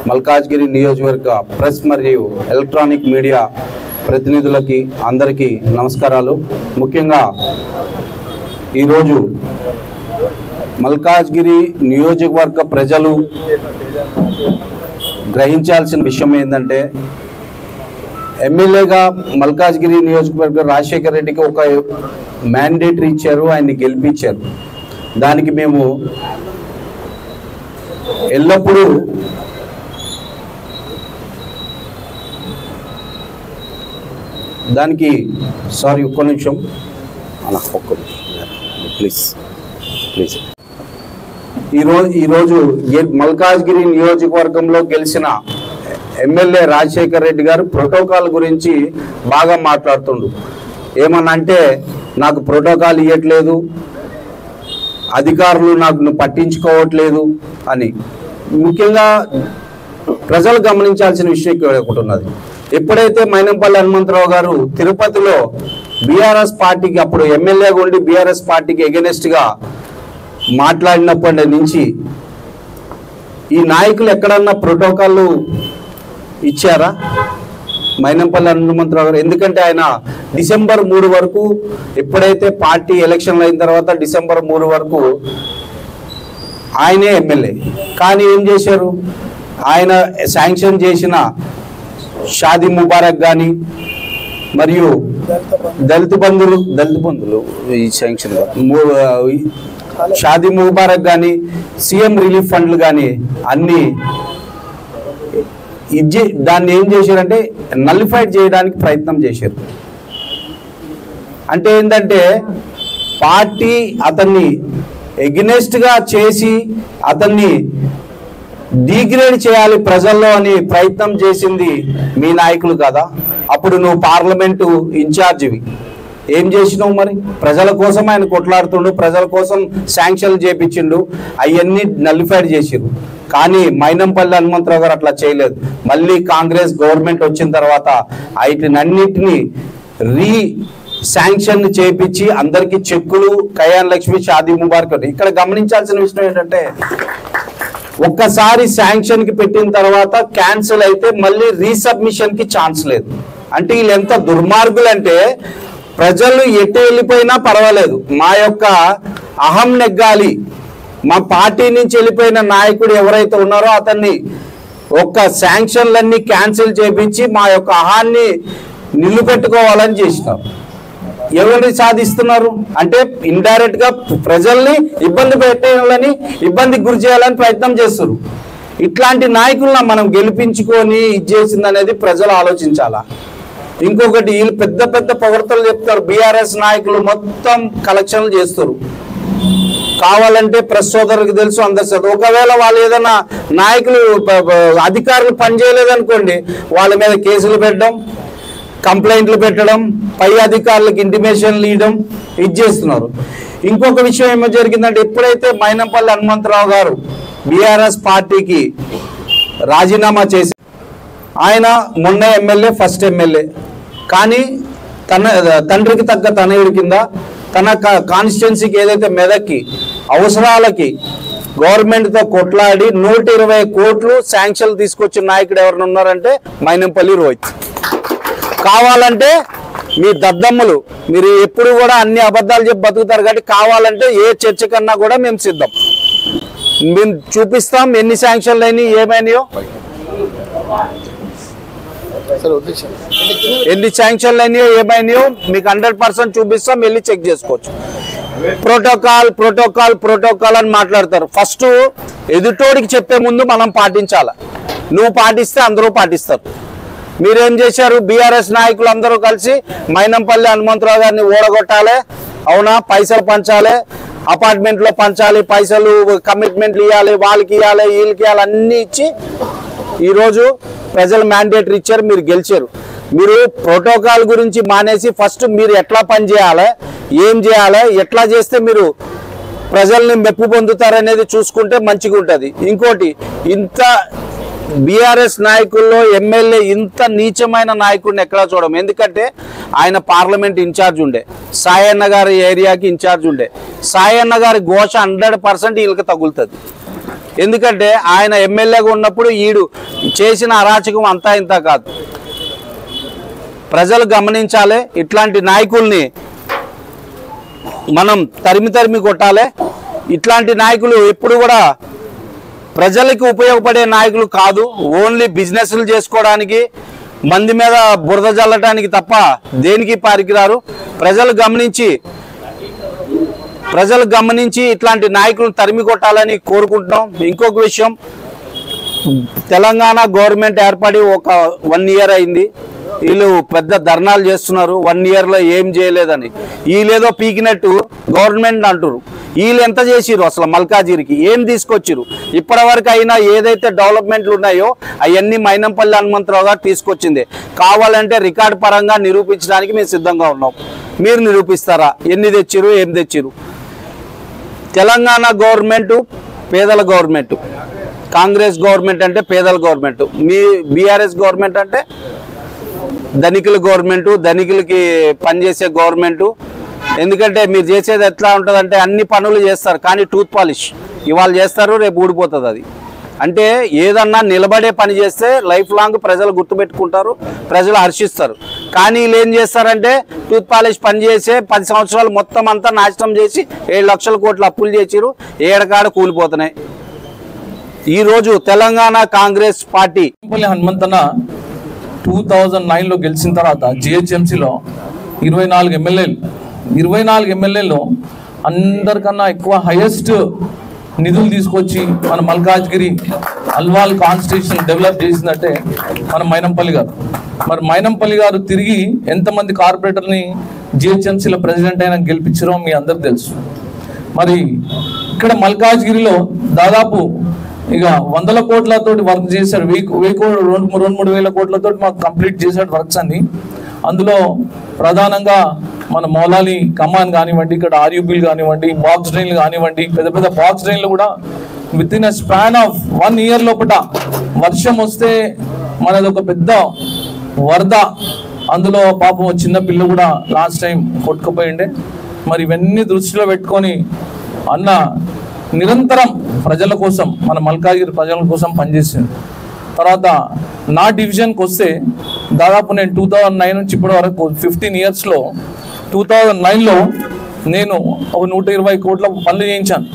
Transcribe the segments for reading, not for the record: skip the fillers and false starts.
మల్కాజ్గిరి నియోజకవర్గ ప్రెస్ మరియు electronic media ప్రతినిధులకి అందరికీ నమస్కారాలు। ముఖ్యంగా ఈరోజు మల్కాజ్గిరి నియోజకవర్గ ప్రజలు గ్రహించాల్సిన విషయం ఏంటంటే ఎమ్మెల్యేగా మల్కాజ్గిరి నియోజకవర్గ రాజశేఖర్ రెడ్డికి ఒక మ్యాండేటరీ ఇచ్చారు, ఆయన్ని గెలిపించారు। దానికి మేము ఎల్లప్పుడూ దానికి ఒక్క నిమిషం ప్లీజ్ ఈరోజు మల్కాజ్గిరి నియోజకవర్గంలో గెలిచిన ఎమ్మెల్యే రాజశేఖర్ రెడ్డి గారు ప్రోటోకాల్ గురించి బాగా మాట్లాడుతుండు। ఏమన్నా అంటే నాకు ప్రోటోకాల్ ఇవ్వట్లేదు, అధికారులు నాకు పట్టించుకోవట్లేదు అని। ముఖ్యంగా ప్రజలు గమనించాల్సిన విషయం ఒకటి ఉన్నది। ఎప్పుడైతే మైనంపల్లి హనుమంతరావు గారు తిరుపతిలో బీఆర్ఎస్ పార్టీకి అప్పుడు ఎమ్మెల్యేగా ఉండి బీఆర్ఎస్ పార్టీకి ఎగెనెస్ట్గా మాట్లాడినప్పటి నుంచి ఈ నాయకులు ఎక్కడన్నా ప్రోటోకాల్ ఇచ్చారా మైనంపల్లి హనుమంతరావు గారు? ఎందుకంటే ఆయన డిసెంబర్ 3 వరకు ఎప్పుడైతే పార్టీ ఎలక్షన్లు అయిన తర్వాత డిసెంబర్ 3 వరకు ఆయనే ఎమ్మెల్యే। కానీ ఏం చేశారు, ఆయన శాంక్షన్ చేసిన షాదీ ముబారక్ కానీ మరియు దళిత బంధువులు ఈ శాంక్షన్ షాదీ ముబారక్ కానీ సీఎం రిలీఫ్ ఫండ్లు కానీ అన్నీ దాన్ని ఏం చేశారంటే నల్లిఫైడ్ చేయడానికి ప్రయత్నం చేశారు। అంటే ఏంటంటే పార్టీ అతన్ని ఎగ్నెస్ట్గా చేసి అతన్ని డిగ్రేడ్ చేయాలి ప్రజల్లో అని ప్రయత్నం చేసింది మీ నాయకులు కదా। అప్పుడు నువ్వు పార్లమెంటు ఇన్ఛార్జివి, ఏం చేసినావు మరి? ప్రజల కోసం ఆయన కొట్లాడుతుండు, ప్రజల కోసం శాంక్షన్లు చేపించిండు, అవన్నీ నల్లిఫైడ్ చేసిరు। కానీ మైనంపల్లి హనుమంతరావు గారు అట్లా చేయలేదు। మళ్ళీ కాంగ్రెస్ గవర్నమెంట్ వచ్చిన తర్వాత వీటినన్నింటినీ శాంక్షన్ చేపించి అందరికీ చెక్కులు కళ్యాణ్ లక్ష్మి షాదీ ముబారక్। ఇక్కడ గమనించాల్సిన విషయం ఏంటంటే ఒక్కసారి శాంక్షన్ కి పెట్టిన తర్వాత క్యాన్సిల్ అయితే మళ్ళీ రీసబ్మిషన్ కి ఛాన్స్ లేదు। అంటే వీళ్ళు ఎంత దుర్మార్గులు అంటే ప్రజలు ఎటు వెళ్ళిపోయినా పర్వాలేదు, మా యొక్క అహం నెగ్గాలి, మా పార్టీ నుంచి వెళ్ళిపోయిన నాయకుడు ఎవరైతే ఉన్నారో అతన్ని ఒక్క శాంక్షన్లన్నీ క్యాన్సిల్ చేపించి మా యొక్క అహాన్ని నిలుపెట్టుకోవాలని చేసినారు। ఎవరిని సాధిస్తున్నారు అంటే ఇండైరెక్ట్ గా ప్రజల్ని ఇబ్బంది పెట్టాలని, ఇబ్బందికి గురి చేయాలని ప్రయత్నం చేస్తారు। ఇట్లాంటి నాయకులను మనం గెలిపించుకొని ఇది చేసింది అనేది ప్రజలు ఆలోచించాలా। ఇంకొకటి వీళ్ళు పెద్ద పెద్ద పొగడ్తలు చెప్తారు, బీఆర్ఎస్ నాయకులు మొత్తం కలెక్షన్లు చేస్తారు। కావాలంటే ప్రెస్ సోదరులకు తెలుసు, అందరు ఒకవేళ వాళ్ళు ఏదైనా నాయకులు అధికారులు పనిచేయలేదనుకోండి వాళ్ళ మీద కేసులు పెట్టడం, కంప్లైంట్లు పెట్టడం, పై అధికారులకు ఇంటిమేషన్లు ఇవ్వడం, ఇది చేస్తున్నారు। ఇంకొక విషయం ఏమో జరిగిందంటే ఎప్పుడైతే మైనంపల్లి హనుమంతరావు గారు బీఆర్ఎస్ పార్టీకి రాజీనామా చేసి ఆయన మొన్న ఎమ్మెల్యే, ఫస్ట్ ఎమ్మెల్యే, కానీ తండ్రికి తగ్గ తనయుడి కింద తన కాన్స్టిట్యున్సీకి ఏదైతే మెదక్కి అవసరాలకి గవర్నమెంట్తో కొట్లాడి 120 కోట్లు శాంక్షన్లు తీసుకొచ్చిన నాయకుడు ఎవరైనా ఉన్నారంటే మైనంపల్లి రోహిత్। కావాలంటే మీ దద్దమ్మలు మీరు ఎప్పుడు కూడా అన్ని అబద్ధాలు చెప్పి బతుకుతారు కాబట్టి కావాలంటే ఏ చర్చ కన్నా కూడా మేము సిద్ధం, మేము చూపిస్తాం ఎన్ని శాంక్షన్లు అయినాయి, ఏమైనాయో, ఎన్ని శాంక్షన్లు అయినాయో ఏమైనాయో మీకు 100% చూపిస్తాం, వెళ్ళి చెక్ చేసుకోవచ్చు। ప్రోటోకాల్ అని మాట్లాడతారు। ఫస్ట్ ఎదుటోడికి చెప్పే ముందు మనం పాటించాలి, నువ్వు పాటిస్తే అందరూ పాటిస్తారు। మీరేం చేశారు, బీఆర్ఎస్ నాయకులు అందరూ కలిసి మైనంపల్లి హనుమంతరావు గారిని ఓడగొట్టాలి, అవునా, పైసలు పంచాలి, అపార్ట్మెంట్లో పంచాలి, పైసలు కమిట్మెంట్లు ఇవ్వాలి, వాళ్ళకి ఇవ్వాలి, వీళ్ళకి ఇవ్వాలి, అన్నీ ఇచ్చి ఈరోజు ప్రజలు మ్యాండేటరీ ఇచ్చారు, మీరు గెలిచారు। మీరు ప్రోటోకాల్ గురించి మానేసి ఫస్ట్ మీరు ఎట్లా పని చేయాలి, ఏం చేయాలి, ఎట్లా చేస్తే మీరు ప్రజల్ని మెప్పు పొందుతారనేది చూసుకుంటే మంచిగా ఉంటుంది। ఇంకోటి, ఇంత బీఆర్ఎస్ నాయకుల్లో ఎమ్మెల్యే ఇంత నీచమైన నాయకుడిని ఎక్కడా చూడము। ఎందుకంటే ఆయన పార్లమెంట్ ఇన్ఛార్జ్ ఉండే, సాయన్న గారి ఏరియాకి ఇన్ఛార్జ్ ఉండే, సాయన్న గారి ఘోష 100% వీళ్ళకి తగులుతుంది। ఎందుకంటే ఆయన ఎమ్మెల్యేగా ఉన్నప్పుడు ఈడు చేసిన అరాచకం అంతా ఇంత కాదు. ప్రజలు గమనించాలి, ఇట్లాంటి నాయకుల్ని మనం తరిమి కొట్టాలి. ఇట్లాంటి నాయకులు ఎప్పుడు కూడా ప్రజలకు ఉపయోగపడే నాయకులు కాదు, ఓన్లీ బిజినెస్లు చేసుకోవడానికి, మంది మీద బురద జల్లడానికి తప్ప దేనికి పారికిరారు. ప్రజలు గమనించి ఇట్లాంటి నాయకులను తరిమి కొట్టాలని కోరుకుంటున్నాం. ఇంకొక విషయం, తెలంగాణ గవర్నమెంట్ ఏర్పడి ఒక 1 ఇయర్ అయింది. వీళ్ళు పెద్ద ధర్నాలు చేస్తున్నారు 1 ఇయర్లో ఏం చేయలేదని. వీళ్ళేదో పీకినట్టు గవర్నమెంట్ అంటారు. వీళ్ళు ఎంత చేసిరు అసలు? మల్కాజిరికి ఏం తీసుకొచ్చిరు? ఇప్పటి వరకు అయినా ఏదైతే డెవలప్మెంట్లు ఉన్నాయో అవన్నీ మైనంపల్లి హనుమంతరావు గారు తీసుకొచ్చింది. కావాలంటే రికార్డు పరంగా నిరూపించడానికి మేము సిద్ధంగా ఉన్నాం. మీరు నిరూపిస్తారా? ఎన్ని తెచ్చిరు, ఏం తెచ్చిరు? తెలంగాణ గవర్నమెంట్ పేదల గవర్నమెంట్, కాంగ్రెస్ గవర్నమెంట్ అంటే పేదల గవర్నమెంట్, మీ బీఆర్ఎస్ గవర్నమెంట్ అంటే ధనికుల గవర్నమెంట్, ధనికులకి పనిచేసే గవర్నమెంట్. ఎందుకంటే మీరు చేసేది ఎట్లా ఉంటుందంటే అన్ని పనులు చేస్తారు కానీ టూత్ పాలిష్ ఇవాళ చేస్తారు, రేపు ఊడిపోతుంది. అది అంటే ఏదన్నా నిలబడే పని చేస్తే లైఫ్ లాంగ్ ప్రజలు గుర్తుపెట్టుకుంటారు, ప్రజలు హర్షిస్తారు. కానీ వీళ్ళు ఏం చేస్తారంటే టూత్ పాలిష్ పని చేసే 10 సంవత్సరాలు మొత్తం అంతా నాశనం చేసి 7 లక్షల కోట్ల అప్పులు చేసిరు, ఏడకాడ కూలిపోతున్నాయి. ఈరోజు తెలంగాణ కాంగ్రెస్ పార్టీ హనుమంతన్న 2009లో గెలిచిన తర్వాత జిహెచ్ఎంసీలో 24 ఎమ్మెల్యేలో అందరికన్నా ఎక్కువ హైయెస్ట్ నిధులు తీసుకొచ్చి మన మల్కాజ్గిరి అల్వాల్ కాన్స్టిట్యూషన్ డెవలప్ చేసిందంటే మన మైనంపల్లి గారు. మరి మైనంపల్లి గారు తిరిగి ఎంతమంది కార్పొరేటర్ని జిహెచ్ఎంసీలో ప్రెసిడెంట్ అయినా గెలిపించారో మీ అందరికి తెలుసు. మరి ఇక్కడ మల్కాజ్గిరిలో దాదాపు ఇక 100 కోట్లతోటి వర్క్ చేశాడు, 2-3 వేల కోట్లతోటి మాకు కంప్లీట్ చేశాడు వర్క్స్ అన్ని. అందులో ప్రధానంగా మన మౌలాలి కమాన్ కానివ్వండి, ఇక్కడ ఆర్యూబీలు కానివ్వండి, బాక్స్ డ్రైన్లు కానివ్వండి, పెద్ద బాక్స్ డ్రైన్లు కూడా with in a span of 1 year లోపల వర్షం వస్తే మనది ఒక పెద్ద వరద. అందులో పాపం చిన్న పిల్ల కూడా లాస్ట్ టైం కొట్టుకుపోయిండే. మరి ఇవన్నీ దృష్టిలో పెట్టుకొని అన్న నిరంతరం ప్రజల కోసం, మన మల్కాజ్గిరి ప్రజల కోసం పనిచేసింది. తర్వాత నా డివిజన్కి వస్తే దాదాపు నేను 2009 నుంచి ఇప్పటి వరకు 15 ఇయర్స్లో 2009లో నేను ఒక 120 కోట్ల పనులు చేయించాను.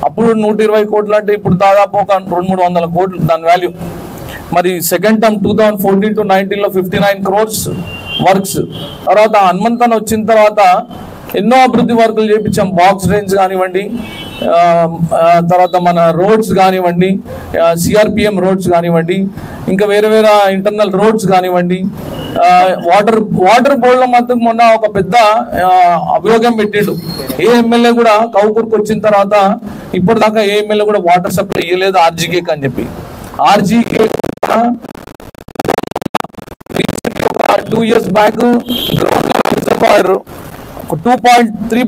అప్పుడు 120 కోట్లు అంటే ఇప్పుడు దాదాపు ఒక 200-300 కోట్లు దాని వాల్యూ. మరి second term 2014 to 19లో 59 crores works. తర్వాత హనుమంతన్న వచ్చిన తర్వాత ఎన్నో అభివృద్ధి వర్కులు చేయించాం. బాక్స్ డ్రైన్స్ కానివ్వండి, తర్వాత మన రోడ్స్ కానివ్వండి, సిఆర్పిఎం రోడ్స్ కానివ్వండి, ఇంకా వేరే ఇంటర్నల్ రోడ్స్ కానివ్వండి, వాటర్ బోర్డులో మాత్రం మొన్న ఒక పెద్ద అభియోగం పెట్టిండు. ఏ ఎమ్మెల్యే కూడా కౌకూర్కి వచ్చిన తర్వాత ఇప్పటిదాకా ఏ ఎమ్మెల్యే కూడా వాటర్ సప్లై ఇవ్వలేదు ఆర్జీకే అని చెప్పి. RGK 2 years back 2.3